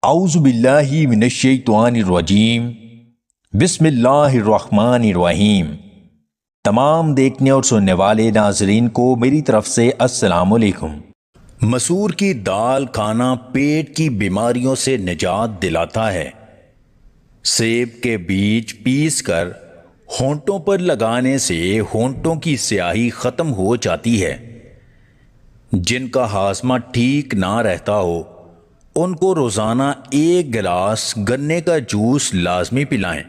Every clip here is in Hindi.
औज़ुबिल्लाहि मिनश्शैतानिर्रजीम बिस्मिल्लाहिर्रहमानिर्रहीम। तमाम देखने और सुनने वाले नाजरीन को मेरी तरफ से अस्सलाम वालेकुम। मसूर की दाल खाना पेट की बीमारियों से निजात दिलाता है। सेब के बीज पीस कर होंठों पर लगाने से होंठों की स्याही खत्म हो जाती है। जिनका हाजमा ठीक ना रहता हो उनको रोज़ाना 1 गिलास गन्ने का जूस लाजमी पिलाएं।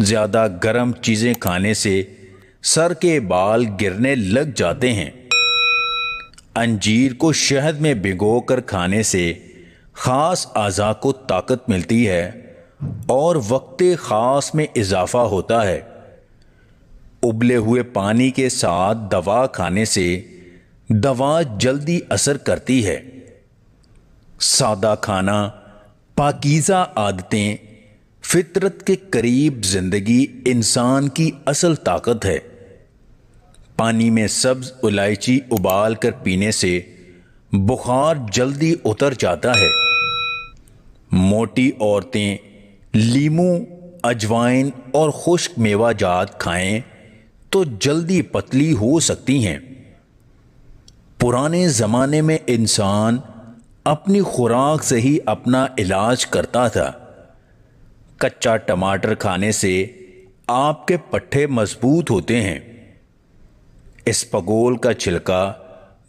ज़्यादा गर्म चीज़ें खाने से सर के बाल गिरने लग जाते हैं। अंजीर को शहद में भिगोकर खाने से ख़ास अज़ा को ताकत मिलती है और वक्ते ख़ास में इजाफ़ा होता है। उबले हुए पानी के साथ दवा खाने से दवा जल्दी असर करती है। सादा खाना, पाकीज़ा आदतें, फितरत के करीब जिंदगी इंसान की असल ताकत है। पानी में सब्ज इलायची उबाल कर पीने से बुखार जल्दी उतर जाता है। मोटी औरतें लीमू, अजवाइन और खुश्क मेवाजात खाएं तो जल्दी पतली हो सकती हैं। पुराने ज़माने में इंसान अपनी खुराक से ही अपना इलाज करता था। कच्चा टमाटर खाने से आपके पट्टे मजबूत होते हैं। इसबगोल का छिलका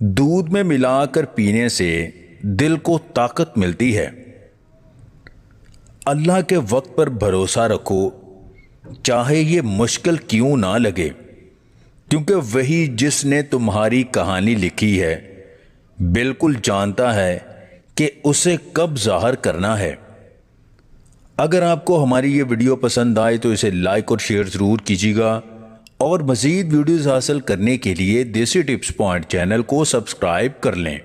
दूध में मिलाकर पीने से दिल को ताकत मिलती है। अल्लाह के वक्त पर भरोसा रखो, चाहे ये मुश्किल क्यों ना लगे, क्योंकि वही जिसने तुम्हारी कहानी लिखी है बिल्कुल जानता है कि उसे कब ज़ाहिर करना है। अगर आपको हमारी ये वीडियो पसंद आए तो इसे लाइक और शेयर ज़रूर कीजिएगा और मज़ीद वीडियोज़ हासिल करने के लिए देसी टिप्स पॉइंट चैनल को सब्सक्राइब कर लें।